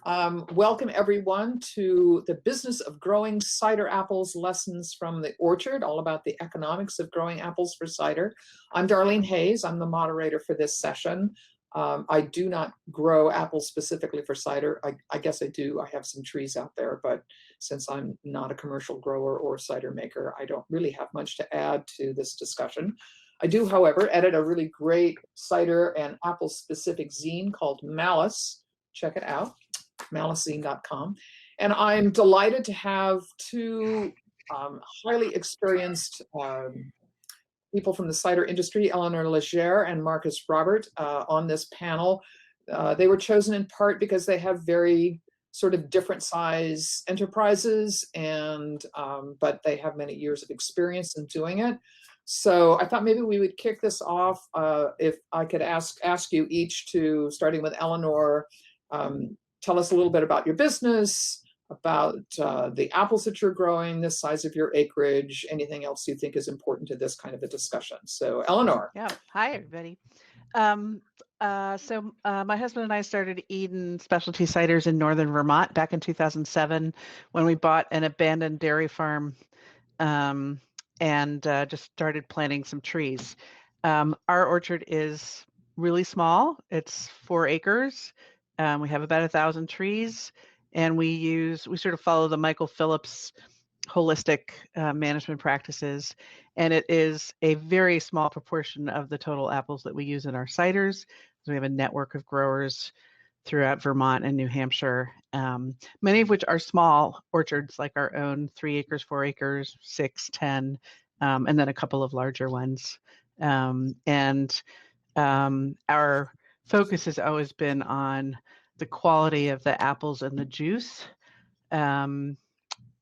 Welcome everyone to the Business of Growing Cider Apples Lessons from the Orchard, all about the economics of growing apples for cider. I'm Darlene Hayes. I'm the moderator for this session. I do not grow apples specifically for cider. I guess I do. I have some trees out there, but since I'm not a commercial grower or cider maker, I don't really have much to add to this discussion. I do, however, edit a really great cider and apple specific zine called Malice. Check it out. malicezine.com. And I'm delighted to have two highly experienced people from the cider industry, Eleanor Legere and Marcus Robert, on this panel. They were chosen in part because they have very sort of different size enterprises, and but they have many years of experience in doing it. So I thought maybe we would kick this off if I could ask you each to, starting with Eleanor, tell us a little bit about your business, about the apples that you're growing, the size of your acreage, anything else you think is important to this kind of a discussion. So Eleanor. Yeah. Hi, everybody. My husband and I started Eden Specialty Ciders in northern Vermont back in 2007 when we bought an abandoned dairy farm and just started planting some trees. Our orchard is really small. It's 4 acres. We have about 1,000 trees, and we sort of follow the Michael Phillips holistic management practices, and it is a very small proportion of the total apples that we use in our ciders. So we have a network of growers throughout Vermont and New Hampshire, many of which are small orchards like our own, 3 acres, 4 acres, 6, 10, and then a couple of larger ones. Our focus has always been on the quality of the apples and the juice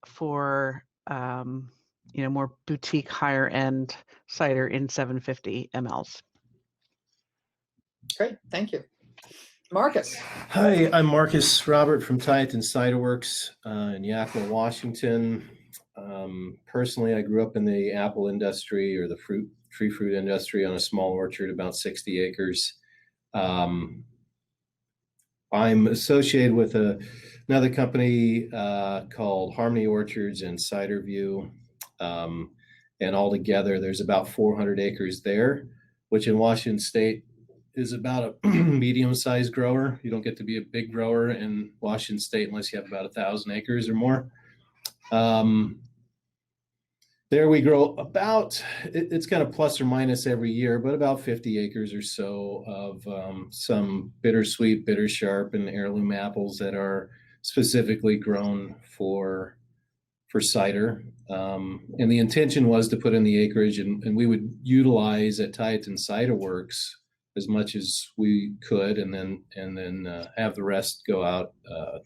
for more boutique, higher end cider in 750 mLs. Great, thank you. Marcus. Hi, I'm Marcus Robert from Tieton Ciderworks in Yakima, Washington. Personally, I grew up in the apple industry, or the tree fruit industry, on a small orchard, about 60 acres. I'm associated with another company called Harmony Orchards and Ciderview. And altogether, there's about 400 acres there, which in Washington State is about a medium-sized grower. You don't get to be a big grower in Washington State unless you have about 1,000 acres or more. There we grow about, it's kind of plus or minus every year, but about 50 acres or so of some bittersweet, bitter sharp, and heirloom apples that are specifically grown for cider. And the intention was to put in the acreage, and we would utilize at Tieton Ciderworks as much as we could, and then have the rest go out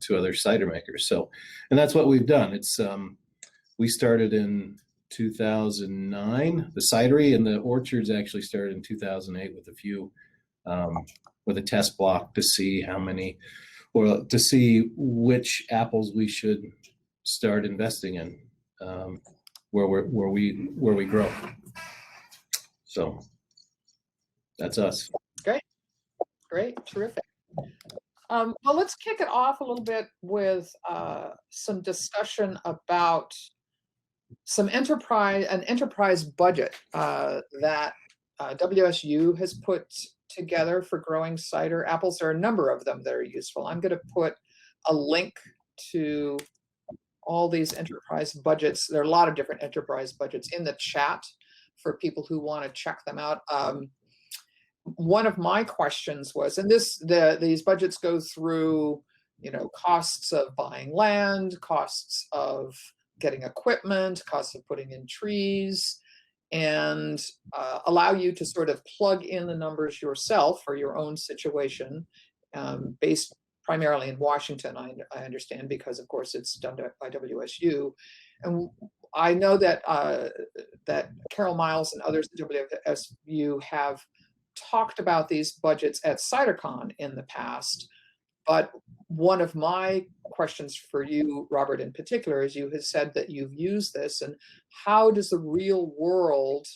to other cider makers. So, and that's what we've done. It's we started in 2009. The cidery and the orchards actually started in 2008 with a few, with a test block to see how many, or to see which apples we should start investing in, where we grow. So that's us. Great, terrific. Well, let's kick it off a little bit with some discussion about an enterprise budget that WSU has put together for growing cider apples. There are a number of them that are useful. I'm going to put a link to all these enterprise budgets. There are a lot of different enterprise budgets in the chat for people who want to check them out. One of my questions was, and these budgets go through, costs of buying land, costs of getting equipment, costs of putting in trees, and allow you to sort of plug in the numbers yourself for your own situation, based primarily in Washington, I understand, because of course it's done by WSU. And I know that that Carol Miles and others at WSU have talked about these budgets at CiderCon in the past. But one of my questions for you, Robert, in particular, is you have said that you've used this, and how does the real world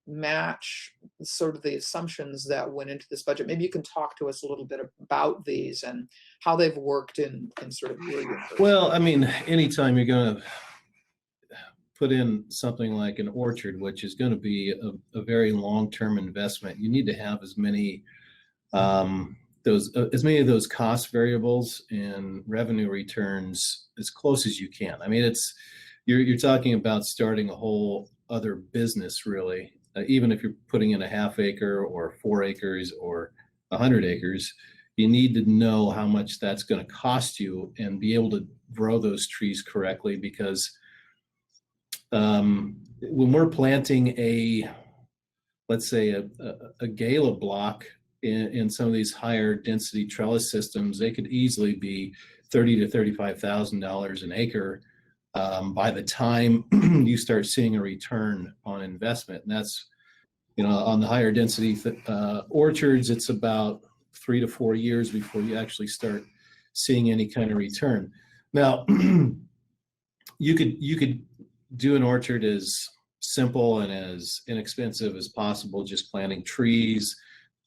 match sort of the assumptions that went into this budget. Maybe you can talk to us a little bit about these and how they've worked in sort of your universe. Well, I mean, anytime you're going to put in something like an orchard, which is going to be a very long-term investment, you need to have as many as many of those cost variables and revenue returns as close as you can. I mean, you're talking about starting a whole other business, really. Even if you're putting in a half acre or 4 acres or 100 acres, you need to know how much that's going to cost you and be able to grow those trees correctly, because when we're planting let's say a gala block in some of these higher density trellis systems, they could easily be $30,000 to $35,000 an acre by the time you start seeing a return on investment. And that's, on the higher density orchards, it's about 3 to 4 years before you actually start seeing any kind of return. Now, you could do an orchard as simple and as inexpensive as possible, just planting trees.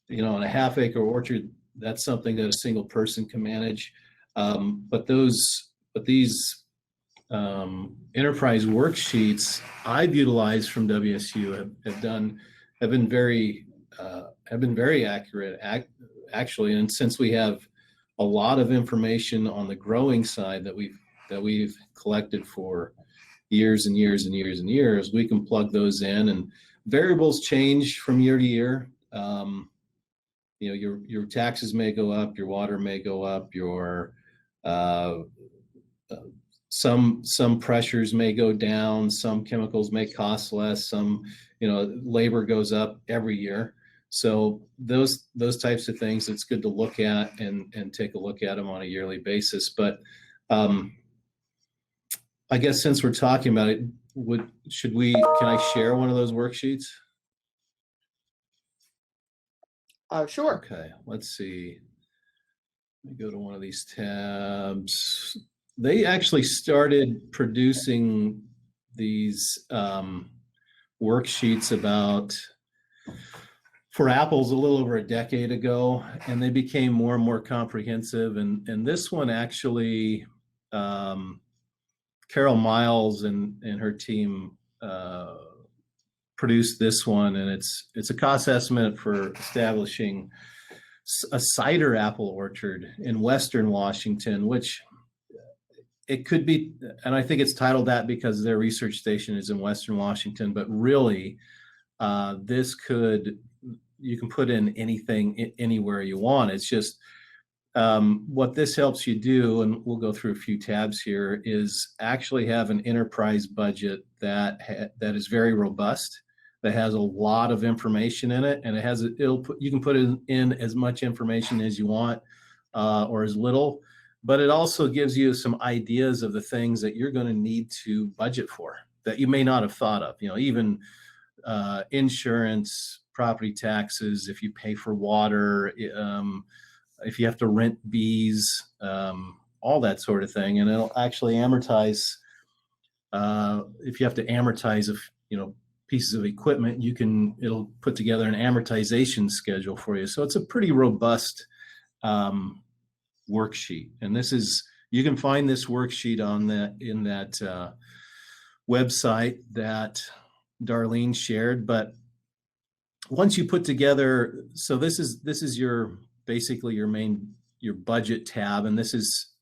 In a half acre orchard, that's something that a single person can manage. But these enterprise worksheets I've utilized from WSU have been very accurate, actually. And since we have a lot of information on the growing side that we've collected for years and years and years and years, we can plug those in, and variables change from year to year. Your taxes may go up, your water may go up, your some pressures may go down, some chemicals may cost less, some labor goes up every year. So those types of things, it's good to look at and take a look at them on a yearly basis. But I guess since we're talking about it, can I share one of those worksheets? Sure. Okay, let's see. Let me go to one of these tabs. They actually started producing these worksheets for apples a little over a decade ago, and they became more and more comprehensive. And this one actually, Carol Miles and her team produced this one, and it's a cost estimate for establishing a cider apple orchard in Western Washington, which it could be, and I think it's titled that because their research station is in Western Washington, but really you can put in anything anywhere you want. It's just what this helps you do, and we'll go through a few tabs here, is actually have an enterprise budget that is very robust, that has a lot of information in it, and you can put in as much information as you want or as little, but it also gives you some ideas of the things that you're going to need to budget for that you may not have thought of. Even insurance, property taxes, if you pay for water, if you have to rent bees, all that sort of thing. And it'll actually amortize. If you have to amortize pieces of equipment, it'll put together an amortization schedule for you. So it's a pretty robust worksheet. And you can find this worksheet in that website that Darlene shared. But once you put together, so this is basically your budget tab, and this is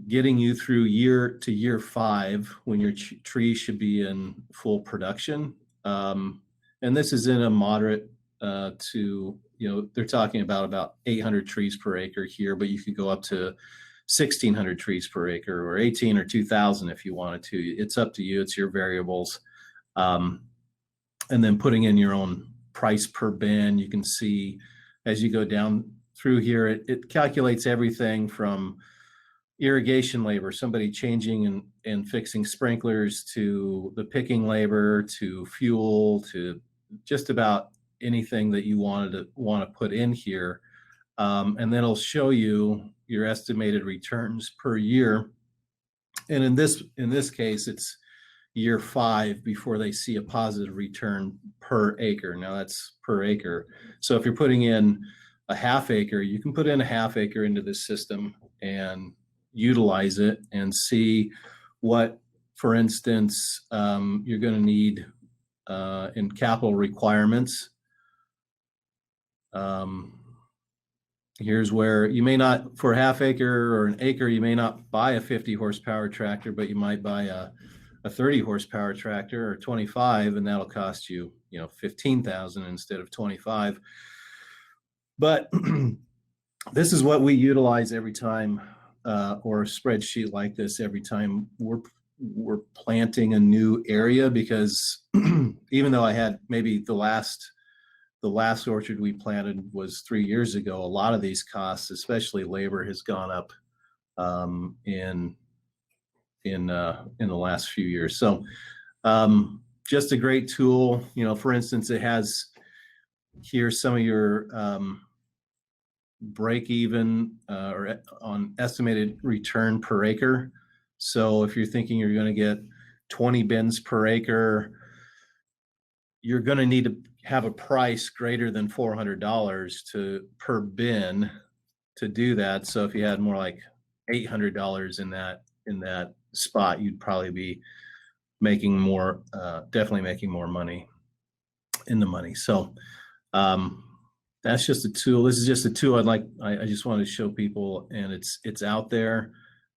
getting you through year to year 5 when your tree should be in full production. And this is in a moderate to, they're talking about 800 trees per acre here, but you could go up to 1,600 trees per acre, or 18 or 2,000 if you wanted to. It's up to you. It's your variables. And then putting in your own price per bin. You can see as you go down through here, it calculates everything from irrigation labor, somebody changing and fixing sprinklers, to the picking labor, to fuel, to just about anything that you want to put in here. And then it'll show you your estimated returns per year. And in this case, year 5 before they see a positive return per acre. Now that's per acre. So if you're putting in a half acre, you can put in a half acre into this system and utilize it and see what, for instance, you're going to need in capital requirements. Here's where you may not, for a half acre or an acre, you may not buy a 50 horsepower tractor, but you might buy a 30 horsepower tractor or 25, and that'll cost you, 15,000 instead of 25. But this is what we utilize every time, or a spreadsheet like this every time we're planting a new area, because even though I had maybe the last orchard we planted was 3 years ago, a lot of these costs, especially labor, has gone up in the last few years. So just a great tool. For instance, it has here some of your break even or on estimated return per acre. So if you're thinking you're going to get 20 bins per acre, you're going to need to have a price greater than $400 per bin to do that. So if you had more like $800 in that spot, you'd probably be making more, definitely making more money in the money. So that's just a tool. This is just a tool I just wanted to show people, and it's out there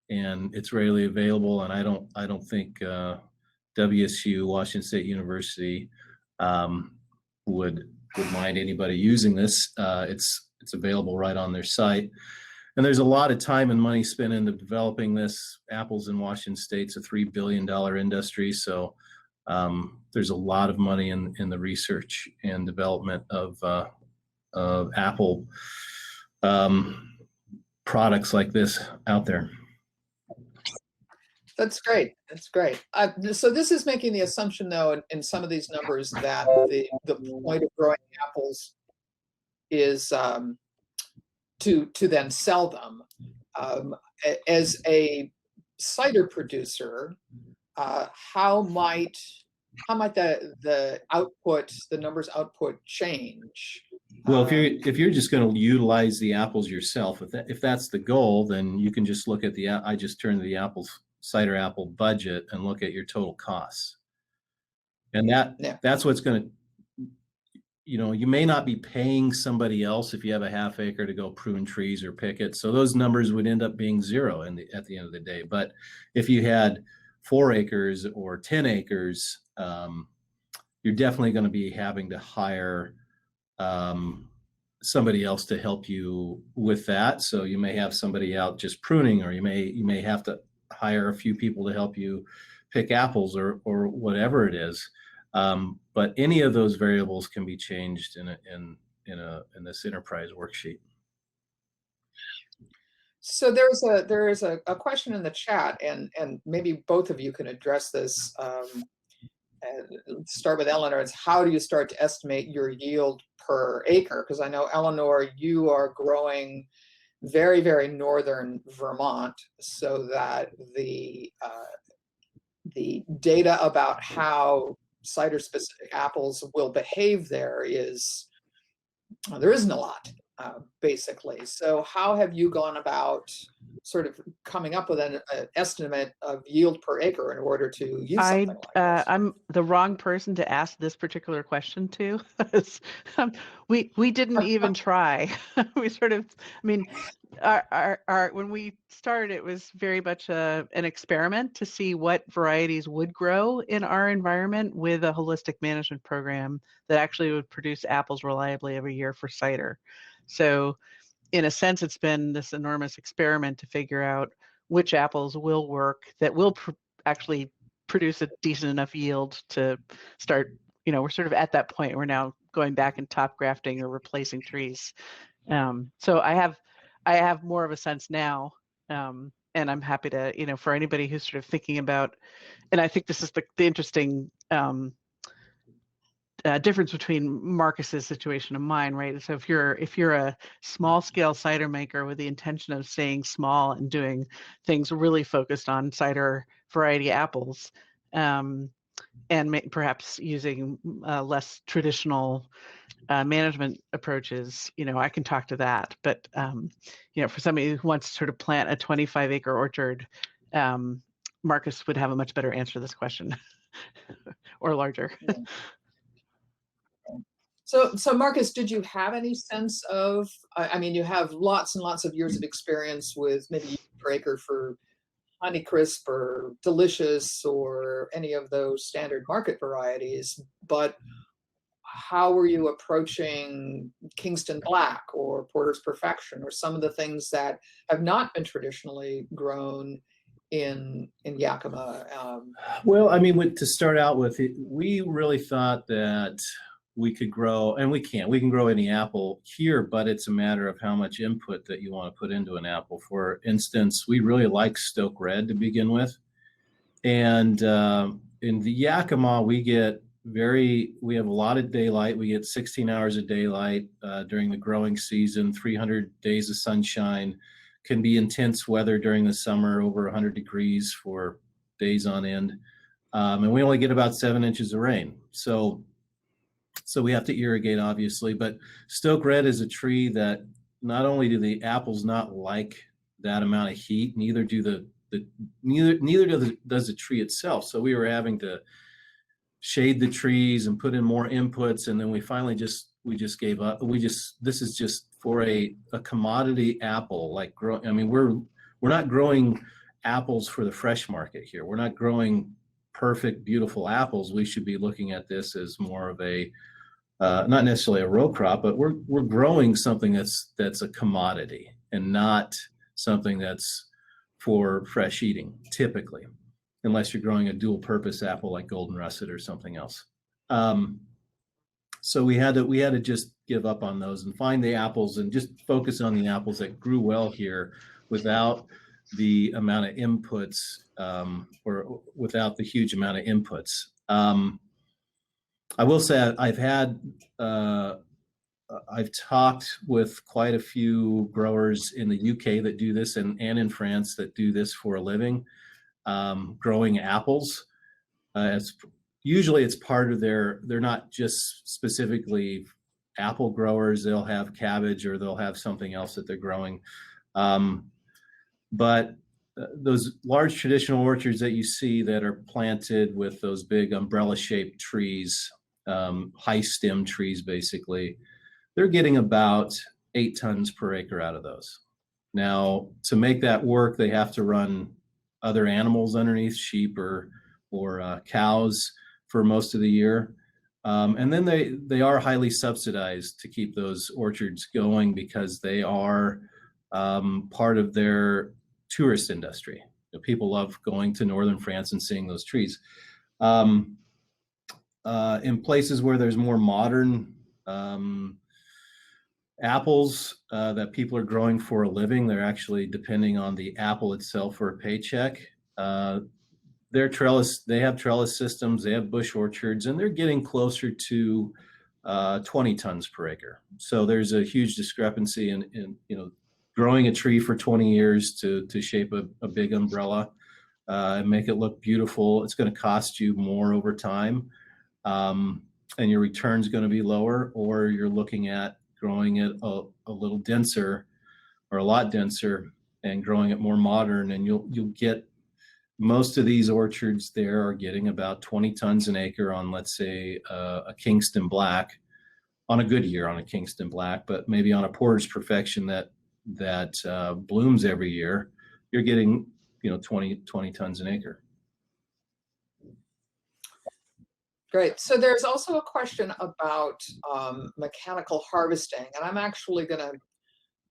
and it's readily available. And I don't think WSU, Washington State University, would mind anybody using this. It's available right on their site. And there's a lot of time and money spent into developing this. Apples in Washington State's a $3 billion industry. So there's a lot of money in the research and development of apple products like this out there. That's great. That's great. So this is making the assumption, though, in some of these numbers that the point of growing apples is to then sell them. As a cider producer, how might the output, the numbers output, change? Well, if you're just going to utilize the apples yourself, if that's the goal, then you can just look at I just turned the cider apple budget and look at your total costs. And that's what's going to, you may not be paying somebody else if you have a half acre to go prune trees or pick it. So those numbers would end up being zero at the end of the day. But if you had 4 acres or 10 acres, you're definitely going to be having to hire somebody else to help you with that. So you may have somebody out just pruning, or you may have to hire a few people to help you pick apples or whatever it is. But any of those variables can be changed in this enterprise worksheet. So there is a question in the chat, and maybe both of you can address this. Start with Eleanor. It's how do you start to estimate your yield per acre? Because I know, Eleanor, you are growing very, very northern Vermont, so that the data about how cider-specific apples will behave there isn't a lot, basically. So how have you gone about sort of coming up with an estimate of yield per acre in order to use something like this? I'm the wrong person to ask this particular question to. We didn't even try. We sort of, our when we started, it was very much an experiment to see what varieties would grow in our environment with a holistic management program that actually would produce apples reliably every year for cider. So in a sense, it's been this enormous experiment to figure out which apples will work, that will actually produce a decent enough yield to start, we're sort of at that point. We're now going back and top grafting or replacing trees. So I have more of a sense now, and I'm happy to, for anybody who's sort of thinking about, and I think this is the interesting difference between Marcus's situation and mine, right? So if you're a small scale cider maker with the intention of staying small and doing things really focused on cider variety apples, and perhaps using less traditional management approaches, I can talk to that. But, for somebody who wants to sort of plant a 25-acre orchard, Marcus would have a much better answer to this question, or larger. Yeah. So Marcus, did you have any sense of, I mean, you have lots and lots of years of experience with maybe per acre for Honeycrisp or Delicious or any of those standard market varieties, but how were you approaching Kingston Black or Porter's Perfection or some of the things that have not been traditionally grown in Yakima? Well, I mean, to start out with, we really thought that we could grow, and we can grow any apple here, but it's a matter of how much input that you want to put into an apple. For instance, we really like Stoke Red to begin with. And in the Yakima, we have a lot of daylight. We get 16 hours of daylight during the growing season, 300 days of sunshine, can be intense weather during the summer, over 100 degrees for days on end. And we only get about 7 inches of rain. So we have to irrigate, obviously, but Stoke Red is a tree that not only do the apples not like that amount of heat, neither does the tree itself. So we were having to shade the trees and put in more inputs, and then we finally just gave up. This is just for a commodity apple. We're not growing apples for the fresh market here. We're not growing perfect, beautiful apples. We should be looking at this as more of a not necessarily a row crop, but we're growing something that's a commodity and not something that's for fresh eating, typically, unless you're growing a dual purpose apple like Golden Russet or something else. So we had to just give up on those and find the apples and just focus on the apples that grew well here without the amount of inputs, or without the huge amount of inputs. I will say I've talked with quite a few growers in the UK that do this, and in France that do this for a living, growing apples. Usually it's part of they're not just specifically apple growers. They'll have cabbage or they'll have something else that they're growing. But those large traditional orchards that you see that are planted with those big umbrella-shaped trees, high stem trees, basically, they're getting about 8 tons per acre out of those. Now, to make that work, they have to run other animals underneath, sheep or cows, for most of the year. And then they are highly subsidized to keep those orchards going because they are part of their tourist industry. People love going to northern France and seeing those trees. In places where there's more modern apples that people are growing for a living, they're actually depending on the apple itself for a paycheck. They have trellis systems, they have bush orchards, and they're getting closer to 20 tons per acre. So there's a huge discrepancy in growing a tree for 20 years to shape a big umbrella and make it look beautiful. It's going to cost you more over time, and your return's going to be lower. Or you're looking at growing it a little denser, or a lot denser, and growing it more modern, and you'll get. Most of these orchards there are getting about 20 tons an acre on, let's say, a Kingston Black, on a good year on a Kingston Black, but maybe on a Porter's Perfection that blooms every year, you're getting 20 tons an acre. Great. So there's also a question about mechanical harvesting, and I'm actually going to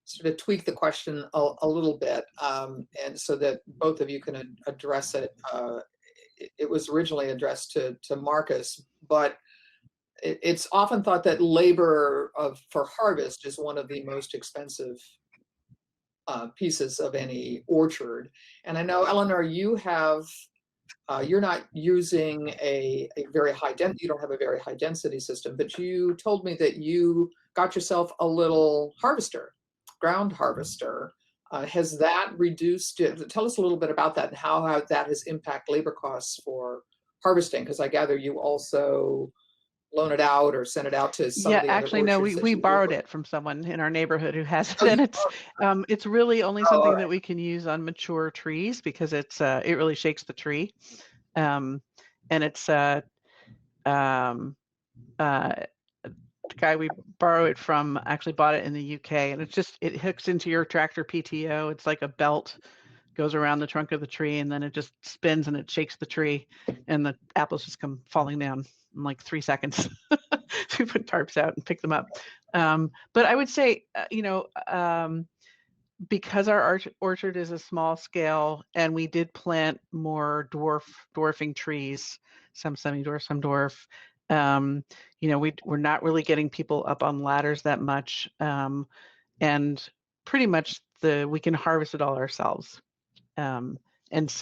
sort of tweak the question a little bit, and so that both of you can address it. It was originally addressed to Marcus, but it's often thought that labor for harvest is one of the most expensive pieces of any orchard. And I know, Eleanor, you have you're not using a very high density, you don't have a very high density system, but you told me that you got yourself a little ground harvester. Has that reduced? Tell us a little bit about that and how that has impacted labor costs for harvesting? Because I gather you also loan it out or send it out to some Yeah, of the other actually, no, orchards that we you work borrowed with. it from someone in our neighborhood who has it, Oh, and you it's really only Oh, all something right. that we can use on mature trees because it really shakes the tree, and it's um, the guy we borrow it from actually bought it in the UK, and it hooks into your tractor PTO. It's like a belt, goes around the trunk of the tree, and then it just spins and it shakes the tree, and the apples just come falling down in like 3 seconds. We put tarps out and pick them up. But I would say, because our orchard is a small scale, and we did plant more dwarfing trees, some semi-dwarf, some dwarf. We're not really getting people up on ladders that much, and pretty much we can harvest it all ourselves. And it's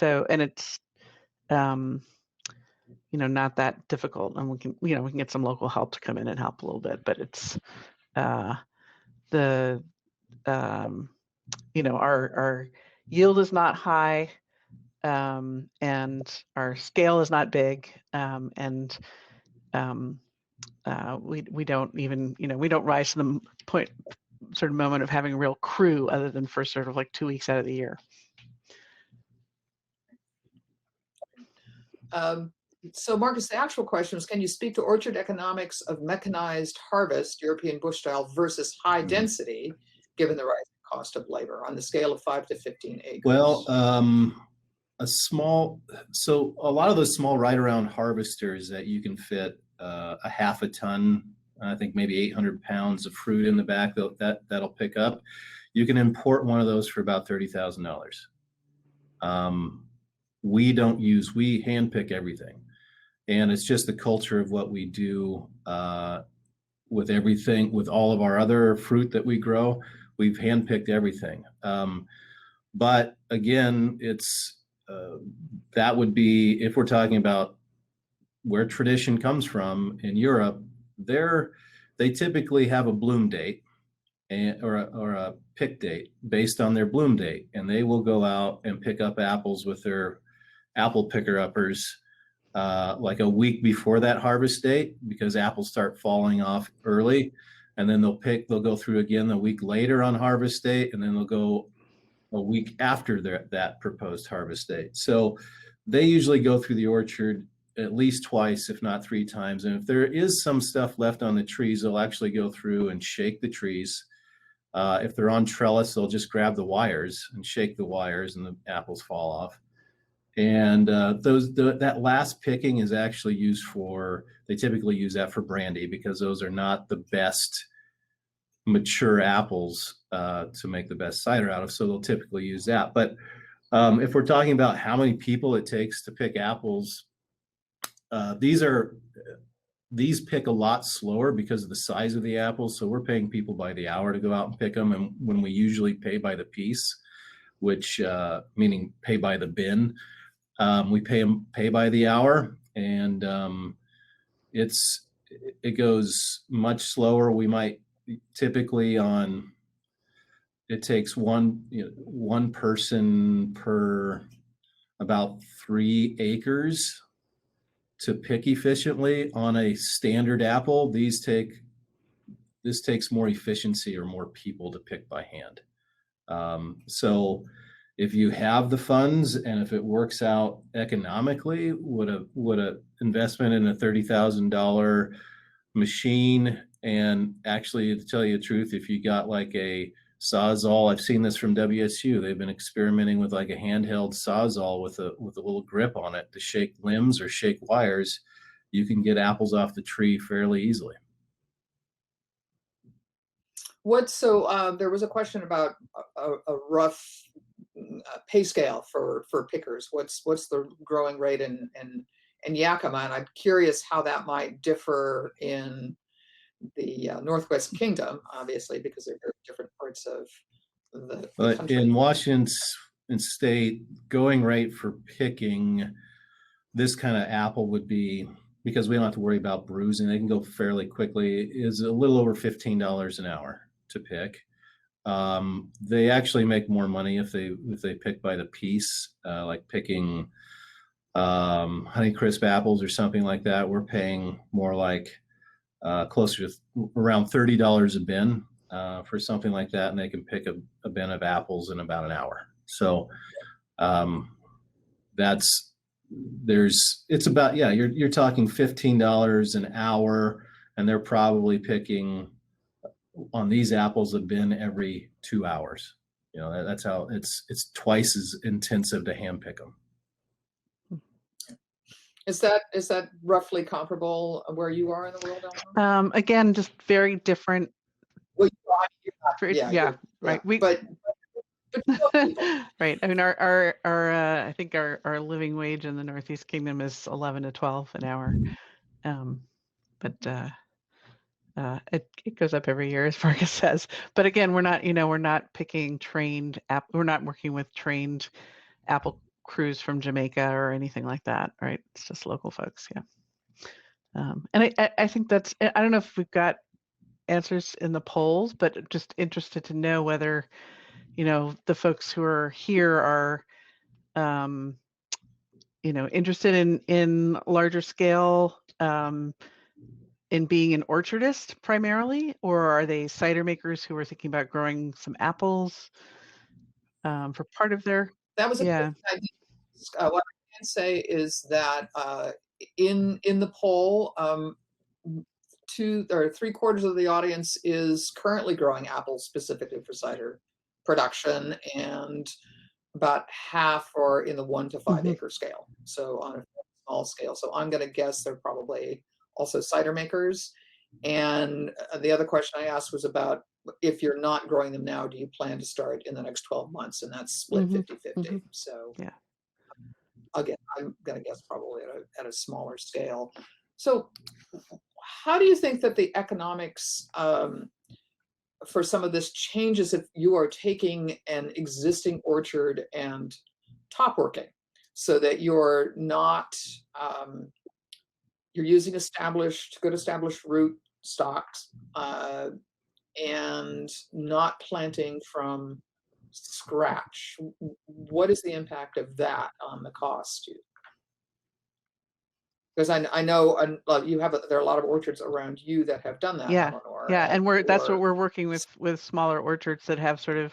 not that difficult, and we can get some local help to come in and help a little bit, but it's our yield is not high, and our scale is not big, and we don't even we don't rise to the moment of having a real crew other than for sort of like 2 weeks out of the year. So Marcus, the actual question is, can you speak to orchard economics of mechanized harvest, European bush style, versus high density, given the rising cost of labor on the scale of 5 to 15 acres? Well, a lot of those small right around harvesters that you can fit a half a ton, I think maybe 800 pounds of fruit in the back that'll pick up. You can import one of those for about $30,000. We handpick everything. And it's just the culture of what we do with everything, with all of our other fruit that we grow. We've handpicked everything. But again, that would be, if we're talking about where tradition comes from in Europe, they typically have a bloom date or a pick date based on their bloom date. And they will go out and pick up apples with their apple picker uppers like a week before that harvest date, because apples start falling off early, and then they'll go through again a week later on harvest date, and then they'll go a week after that proposed harvest date. So they usually go through the orchard at least twice, if not 3 times. And if there is some stuff left on the trees, they'll actually go through and shake the trees. If they're on trellis, they'll just grab the wires and shake the wires, and the apples fall off. And that last picking is actually they typically use that for brandy, because those are not the best mature apples to make the best cider out of. So they'll typically use that. But if we're talking about how many people it takes to pick apples, these pick a lot slower because of the size of the apples. So we're paying people by the hour to go out and pick them. And when we usually pay by the piece, which meaning pay by the bin, we pay by the hour, and it goes much slower. We might typically it takes one person per about 3 acres to pick efficiently on a standard apple. This takes more efficiency or more people to pick by hand. So if you have the funds, and if it works out economically, would a investment in a $30,000 machine, and actually, to tell you the truth, if you got like a Sawzall, I've seen this from WSU. They've been experimenting with like a handheld Sawzall with a little grip on it to shake limbs or shake wires. You can get apples off the tree fairly easily. There was a question about a rough pay scale for pickers. What's the growing rate in Yakima? And I'm curious how that might differ in the Northwest Kingdom, obviously, because they're very different parts of the country. In Washington State, going rate for picking this kind of apple would be, because we don't have to worry about bruising, they can go fairly quickly, is a little over $15 an hour to pick. They actually make more money if they pick by the piece, like picking Honeycrisp apples or something like that, we're paying more like closer to around $30 a bin for something like that, and they can pick a bin of apples in about an hour. So it's about, yeah, you're talking $15 an hour, and they're probably picking on these apples a bin every 2 hours. You know, that's how it's twice as intensive to hand pick them. Is that roughly comparable where you are in the world, Eleanor? Again, just very different. Well, you're not- Yeah, you're- right. But Right. I mean, our I think our living wage in the Northeast Kingdom is 11 to 12 an hour. But it goes up every year, as Marcus says. But again, we're not picking we're not working with trained apple crews from Jamaica or anything like that, right? It's just local folks, yeah. And I think I don't know if we've got answers in the polls, but just interested to know whether, the folks who are here are, interested in larger scale, in being an orchardist primarily, or are they cider makers who are thinking about growing some apples for part of their, that was a yeah. good idea. What I can say is that in the poll, 2 or 3/4 of the audience is currently growing apples specifically for cider production, and about half are in the 1 to 5 acre scale. So on a small scale. So I'm going to guess they're probably also cider makers. And the other question I asked was about if you're not growing them now, do you plan to start in the next 12 months? And that's split 50-50. So yeah. Again, I'm going to guess probably at a smaller scale. So how do you think that the economics for some of this changes if you are taking an existing orchard and top working so that you're not, you're using good established root stocks and not planting from scratch? What is the impact of that on the cost? Because I know there are a lot of orchards around you that have done that, Yeah, Eleanor. yeah, and that's what we're working with smaller orchards that have sort of,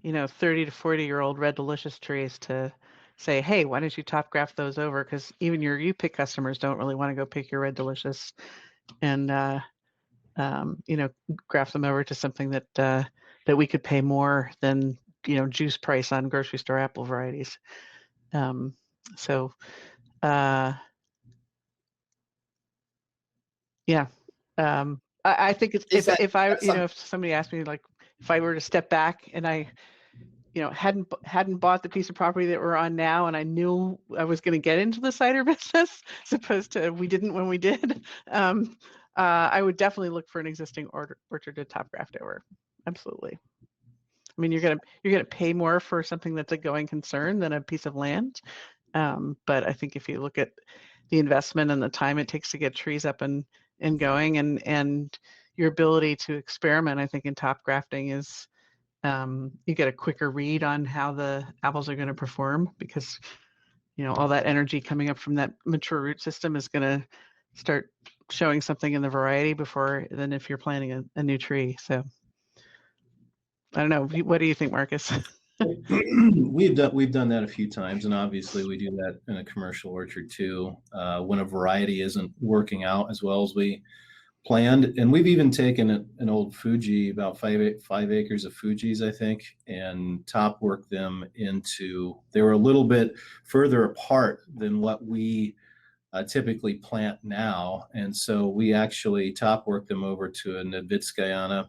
30 to 40-year-old red delicious trees to say, hey, why don't you top graft those over? Because even your you-pick customers don't really want to go pick your red delicious, and graft them over to something that we could pay more than juice price on grocery store apple varieties. Yeah. I think it's if somebody asked me, like, if I were to step back and I, hadn't bought the piece of property that we're on now, and I knew I was going to get into the cider business, as opposed to we didn't when we did, I would definitely look for an existing orchard to top graft over. Absolutely. I mean, you're gonna pay more for something that's a going concern than a piece of land, but I think if you look at the investment and the time it takes to get trees up and going, and your ability to experiment, I think in top grafting is you get a quicker read on how the apples are going to perform, because all that energy coming up from that mature root system is going to start showing something in the variety than if you're planting a new tree. So I don't know. What do you think, Marcus? We've done that a few times, and obviously we do that in a commercial orchard too, when a variety isn't working out as well as we planned. And we've even taken an old Fuji, about 5 acres of Fujis, I think, and top worked them into, they were a little bit further apart than what we typically plant now. And so we actually top worked them over to a Nedvitskayana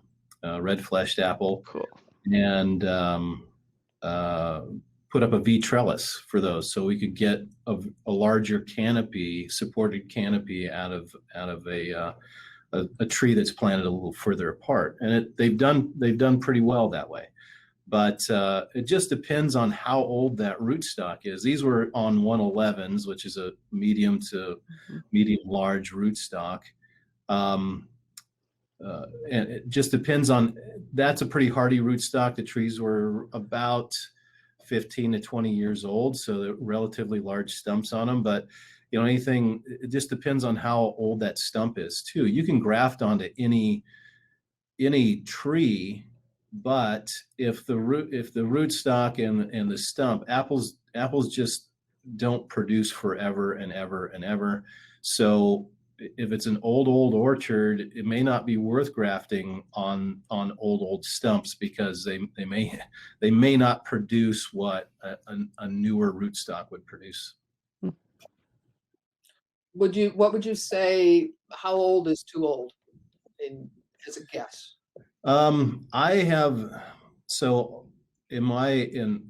red fleshed apple. Cool. And put up a V trellis for those, so we could get a larger canopy, supported canopy out of a tree that's planted a little further apart. And they've done pretty well that way. But it just depends on how old that rootstock is. These were on 111s, which is a medium to medium large rootstock. And it just depends on, that's a pretty hardy rootstock. The trees were about 15 to 20 years old, so they're relatively large stumps on them. But it just depends on how old that stump is too. You can graft onto any tree, but if the root stock and the stump, apples just don't produce forever and ever and ever. So if it's an old orchard, it may not be worth grafting on old stumps, because they may not produce what a newer rootstock would produce. What would you say, how old is too old as a guess? In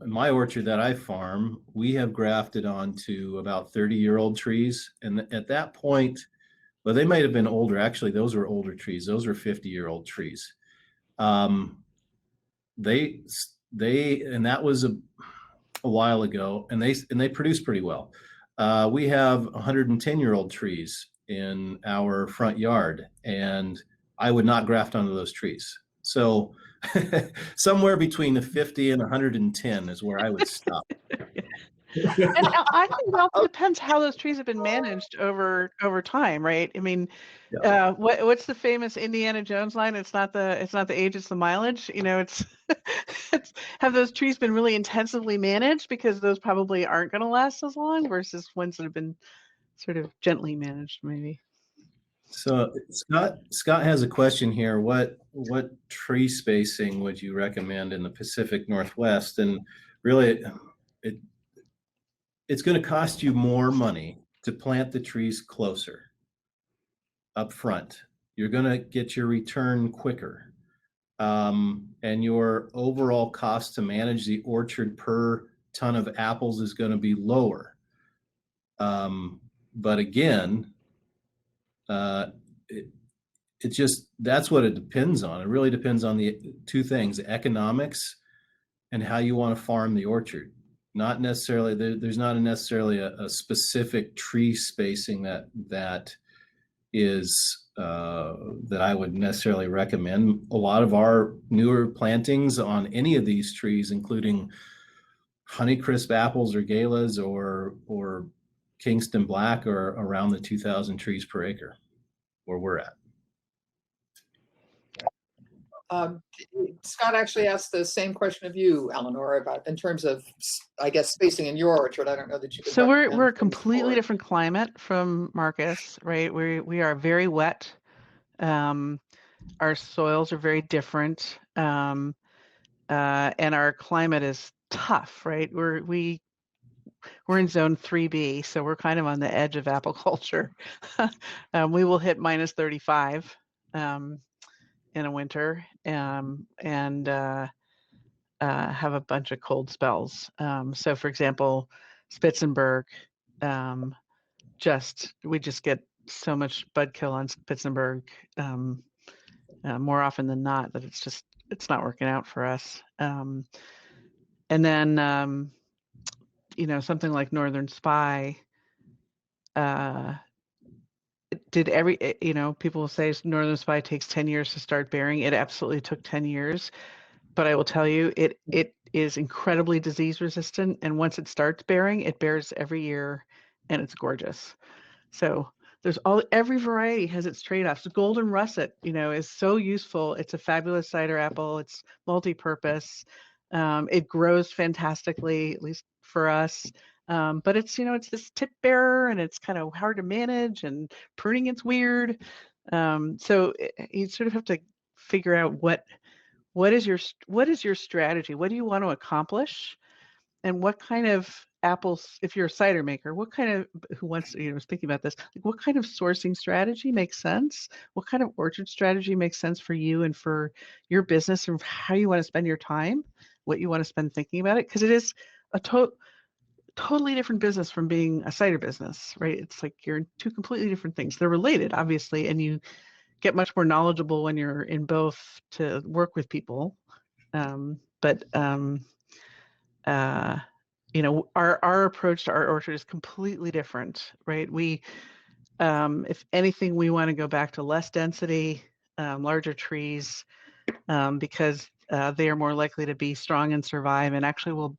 my orchard that I farm, we have grafted onto about 30-year-old trees. And at that point, well, they might have been older. Actually, those were older trees. Those were 50-year-old trees. And that was a while ago, and they produce pretty well. We have 110-year-old trees in our front yard, and I would not graft onto those trees. So somewhere between the 50 and 110 is where I would stop. And I think it also depends how those trees have been managed over time, right? I mean, Yeah. what's the famous Indiana Jones line? It's not the age, it's the mileage. Have those trees been really intensively managed, because those probably aren't going to last as long, versus ones that have been sort of gently managed, maybe. So Scott has a question here. What tree spacing would you recommend in the Pacific Northwest? And really, it's going to cost you more money to plant the trees closer up front. You're going to get your return quicker. And your overall cost to manage the orchard per ton of apples is going to be lower. But again, that's what it depends on. It really depends on the two things: economics and how you want to farm the orchard. Not necessarily, there's not necessarily a specific tree spacing that I would necessarily recommend. A lot of our newer plantings on any of these trees, including Honeycrisp apples or Galas or Kingston Black, are around the 2,000 trees per acre where we're at. Scott actually asked the same question of you, Eleanor, about in terms of, I guess, spacing in your orchard. I don't know that you could. So we're a completely different climate from Marcus, right? We are very wet. Our soils are very different, and our climate is tough, right? We're in zone 3B, so we're kind of on the edge of apple culture. We will hit minus 35 in a winter, and have a bunch of cold spells. So, for example, Spitzenberg, we just get so much bud kill on Spitzenberg more often than not that it's not working out for us. And then something like Northern Spy. People say Northern Spy takes 10 years to start bearing. It absolutely took 10 years. But I will tell you, it is incredibly disease resistant. And once it starts bearing, it bears every year, and it's gorgeous. So there's every variety has its trade-offs. Golden Russet, is so useful. It's a fabulous cider apple. It's multi-purpose. It grows fantastically, at least for us. But it's this tip bearer, and it's kind of hard to manage, and pruning it's weird. So you sort of have to figure out what is your strategy? What do you want to accomplish? And what kind of apples, if you're a cider maker, was thinking about this, what kind of sourcing strategy makes sense? What kind of orchard strategy makes sense for you and for your business, and how you want to spend your time, what you want to spend thinking about it? Because it is a totally different business from being a cider business, right? It's like you're in two completely different things. They're related, obviously, and you get much more knowledgeable when you're in both to work with people. Our approach to our orchard is completely different, right? We, if anything, we want to go back to less density, larger trees, because they are more likely to be strong and survive. And actually, will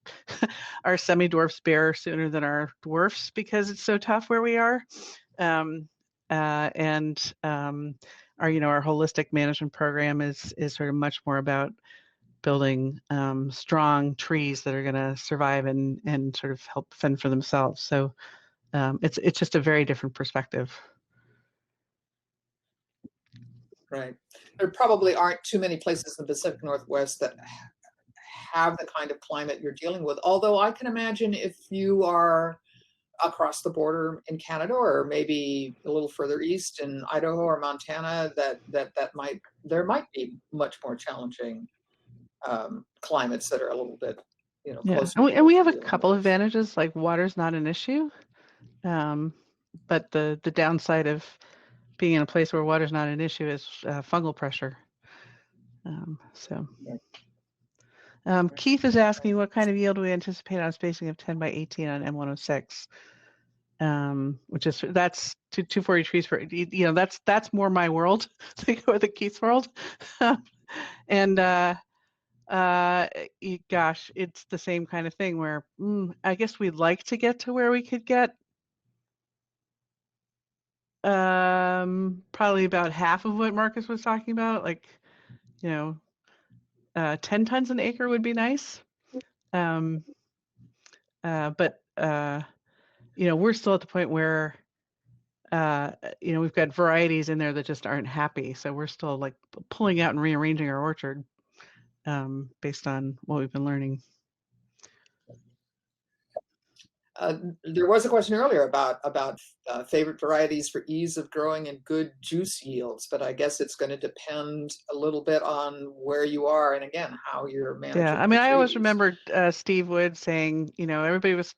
our semi-dwarfs bear sooner than our dwarfs because it's so tough where we are. And our our holistic management program is sort of much more about building strong trees that are going to survive and sort of help fend for themselves. So it's just a very different perspective. Right. There probably aren't too many places in the Pacific Northwest that have the kind of climate you're dealing with. Although I can imagine if you are across the border in Canada, or maybe a little further east in Idaho or Montana, there might be much more challenging climates that are a little bit, closer. And we have a couple of advantages, like water's not an issue, but the downside of being in a place where water's not an issue is fungal pressure. Keith is asking what kind of yield we anticipate on a spacing of 10 by 18 on M106, which is that's 240 trees per. That's more my world to go with the Keith's world, and gosh, it's the same kind of thing where I guess we'd like to get to where we could get probably about half of what Marcus was talking about, like 10 tons an acre would be nice. But we're still at the point where we've got varieties in there that just aren't happy, so we're still like pulling out and rearranging our orchard based on what we've been learning. There was a question earlier about favorite varieties for ease of growing and good juice yields, but I guess it's going to depend a little bit on where you are and again how you're managing. Yeah, I mean, I always remember Steve Wood saying, everybody was,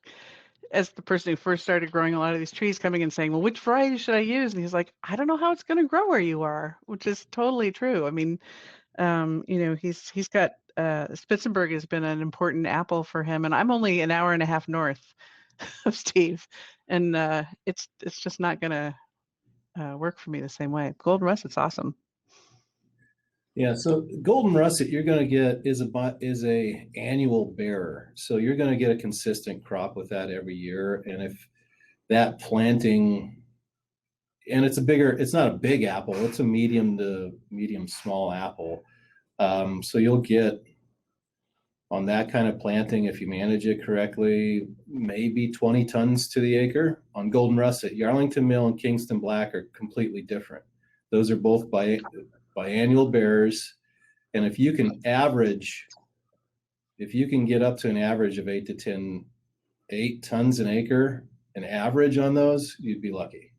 as the person who first started growing a lot of these trees, coming and saying, well, which variety should I use? And he's like, I don't know how it's going to grow where you are, which is totally true. I mean, he's got Spitzenberg has been an important apple for him, and I'm only an hour and a half north of Steve, and it's just not going to work for me the same way. Golden Russet's awesome. Yeah, so golden russet you're going to get is a annual bearer, so you're going to get a consistent crop with that every year. And if that planting, and it's not a big apple, it's a medium to medium small apple, so you'll get on that kind of planting, if you manage it correctly, maybe 20 tons to the acre. On golden russet, Yarlington Mill and Kingston Black are completely different. Those are both biannual bearers, and if you can get up to an average of 8 tons an acre, an average on those, you'd be lucky.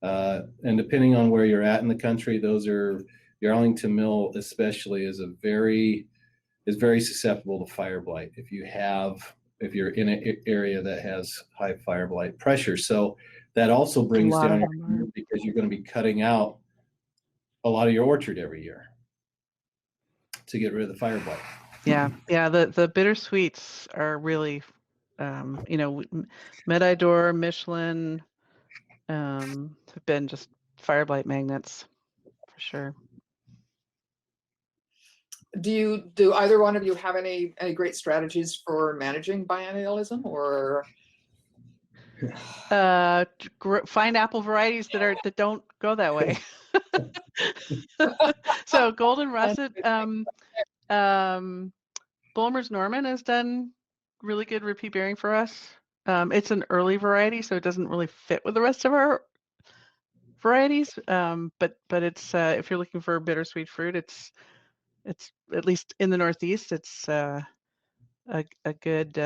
And depending on where you're at in the country, those are Yarlington Mill especially is very susceptible to fire blight if you're in an area that has high fire blight pressure. So that also brings down because you're going to be cutting out a lot of your orchard every year to get rid of the fire blight. Yeah. The bittersweets are really, Medidor, Michelin, have been just fire blight magnets for sure. Do either one of you have any great strategies for managing biennialism, or find apple varieties that don't go that way? So golden russet, Bulmer's Norman has done really good repeat bearing for us. It's an early variety, so it doesn't really fit with the rest of our varieties. But it's if you're looking for bittersweet fruit, it's at least in the Northeast, it's a good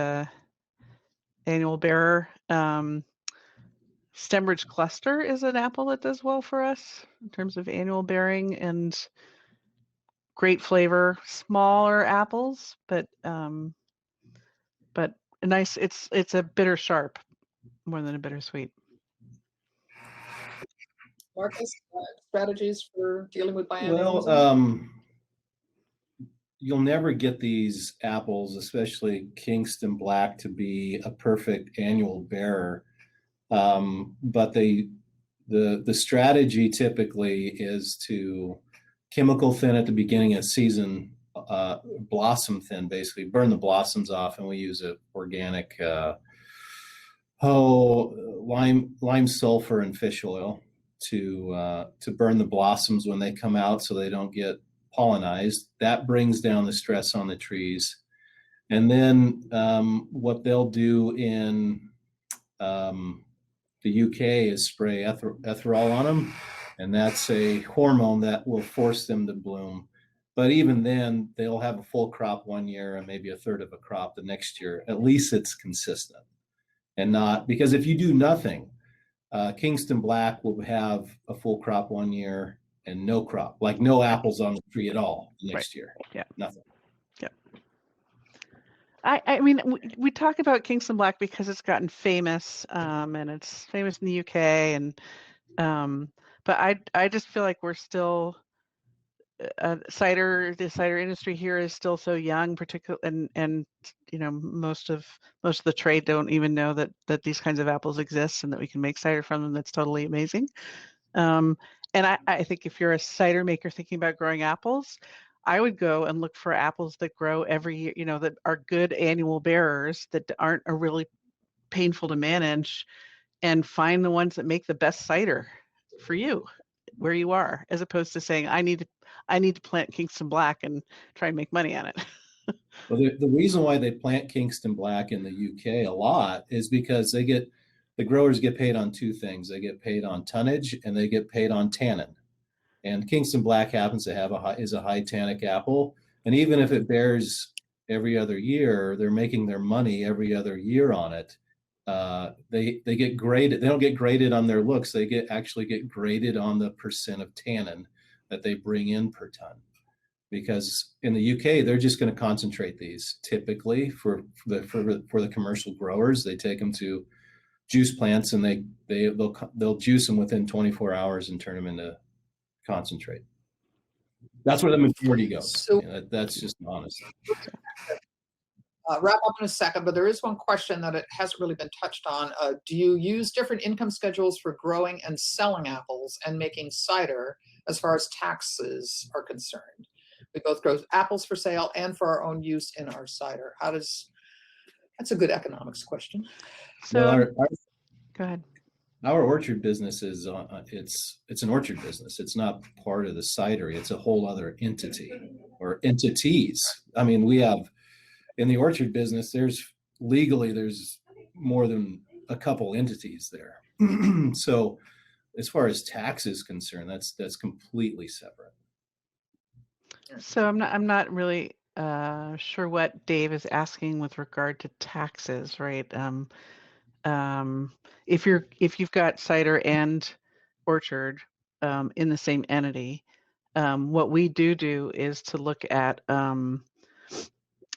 annual bearer. Stembridge Cluster is an apple that does well for us in terms of annual bearing and great flavor. Smaller apples, but nice. It's a bitter sharp more than a bittersweet. Marcus, strategies for dealing with biennialism? Well, you'll never get these apples, especially Kingston Black, to be a perfect annual bearer. But the strategy typically is to chemical thin at the beginning of season blossom thin, basically burn the blossoms off, and we use a organic lime sulfur and fish oil to burn the blossoms when they come out, so they don't get pollinized. That brings down the stress on the trees. And then what they'll do in the UK is spray ethanol on them, and that's a hormone that will force them to bloom. But even then, they'll have a full crop one year and maybe a third of a crop the next year. At least it's consistent, and not because if you do nothing, Kingston Black will have a full crop one year and no crop, like no apples on the tree at all next year. Yeah, nothing. Yeah. I mean, we talk about Kingston Black because it's gotten famous, and it's famous in the UK, and but I just feel like we're still the cider industry here is still so young, particularly, and you know, most of the trade don't even know that these kinds of apples exist and that we can make cider from them. That's totally amazing. And I think if you're a cider maker thinking about growing apples, I would go and look for apples that grow every year, you know, that are good annual bearers, that aren't really painful to manage, and find the ones that make the best cider for you where you are, as opposed to saying, I need to plant Kingston Black and try and make money on it. Well, the reason why they plant Kingston Black in the UK a lot is because the growers get paid on two things. They get paid on tonnage and they get paid on tannin. And Kingston Black happens to have is a high tannic apple. And even if it bears every other year, they're making their money every other year on it. They get graded. They don't get graded on their looks. They actually get graded on the percent of tannin that they bring in per ton. Because in the UK, they're just going to concentrate these typically for the commercial growers. They take them to juice plants and they'll juice them within 24 hours and turn them into concentrate. That's where the majority goes. So, that's just honest. Wrap up in a second, but there is one question that it hasn't really been touched on. Do you use different income schedules for growing and selling apples and making cider as far as taxes are concerned? We both grow apples for sale and for our own use in our cider. That's a good economics question. So well, go ahead. Our orchard business is it's an orchard business. It's not part of the cidery. It's a whole other entity or entities. I mean, we have in the orchard business, there's more than a couple entities there. So as far as tax is concerned, that's completely separate. So I'm not really sure what Dave is asking with regard to taxes, right? If you've got cider and orchard in the same entity, what we do is to look at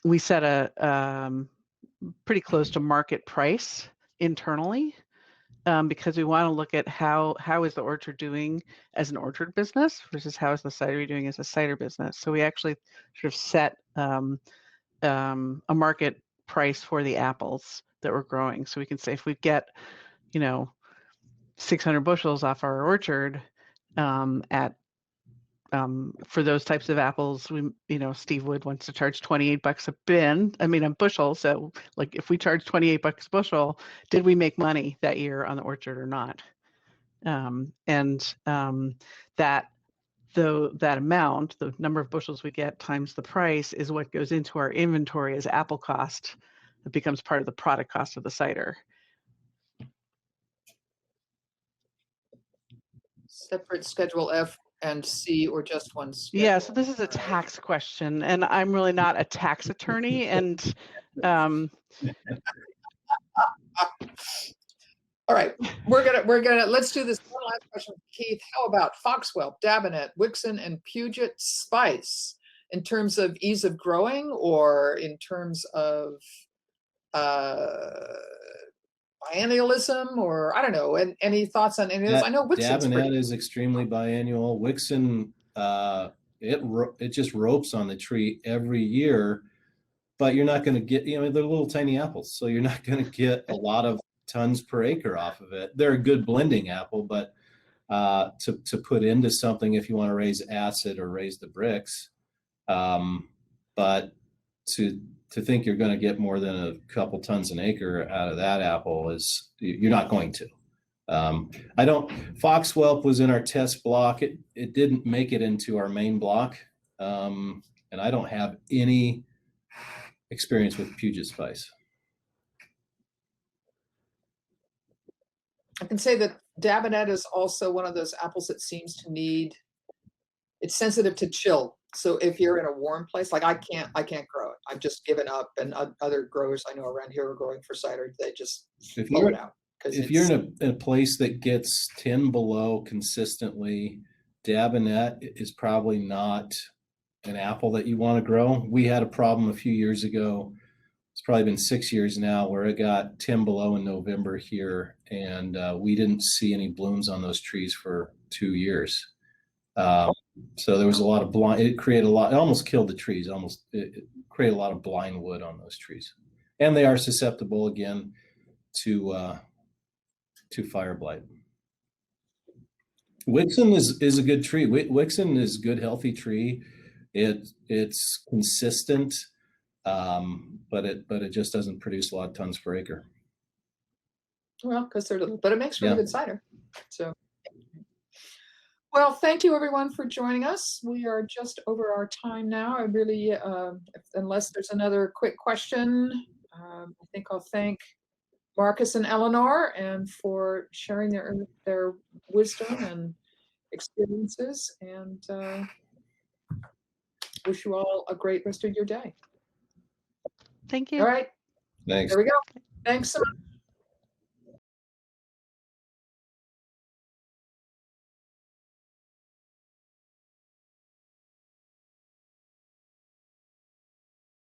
we set a pretty close to market price internally. Because we want to look at how is the orchard doing as an orchard business versus how is the cidery doing as a cider business. So we actually sort of set a market price for the apples that we're growing. So we can say if we get, 600 bushels off our orchard for those types of apples, Steve Wood wants to charge $28 a bushel. So like if we charge $28 a bushel, did we make money that year on the orchard or not? That amount, the number of bushels we get times the price, is what goes into our inventory as apple cost. It becomes part of the product cost of the cider. Separate Schedule F and C, or just one schedule? Yeah, so this is a tax question, and I'm really not a tax attorney. And all right, let's do this one last question, Keith. How about Foxwell, Dabinet, Wixon, and Puget Spice in terms of ease of growing, or in terms of biennialism, or I don't know? And any thoughts on any of this? I know Wixon's Dabinet is extremely biennial. Wixon, it just ropes on the tree every year, but you're not going to get, they're little tiny apples, so you're not going to get a lot of tons per acre off of it. They're a good blending apple, but to put into something if you want to raise acid or raise the bricks, but to think you're going to get more than a couple tons an acre out of that apple is, you're not going to. Foxwhelp was in our test block. It didn't make it into our main block. And I don't have any experience with Puget Spice. I can say that Dabinet is also one of those apples that seems to need, it's sensitive to chill. So if you're in a warm place, like I can't grow it. I've just given up, and other growers I know around here are growing for cider. They just pull it out. If you're in a place that gets 10 below consistently, Dabinet is probably not an apple that you want to grow. We had a problem a few years ago. It's probably been 6 years now, where it got 10 below in November here, and we didn't see any blooms on those trees for 2 years. So there was a lot of blind. It created a lot. It almost killed the trees. It created a lot of blind wood on those trees, and they are susceptible again to fire blight. Wixon is a good tree. Wixon is a good, healthy tree. It's consistent, but it just doesn't produce a lot of tons per acre. Well, because they're little, but it makes really good cider. So, well, thank you everyone for joining us. We are just over our time now. I really, unless there's another quick question, I think I'll thank Marcus and Eleanor and for sharing their wisdom and experiences, and wish you all a great rest of your day. Thank you. All right. Thanks. There we go. Thanks so much.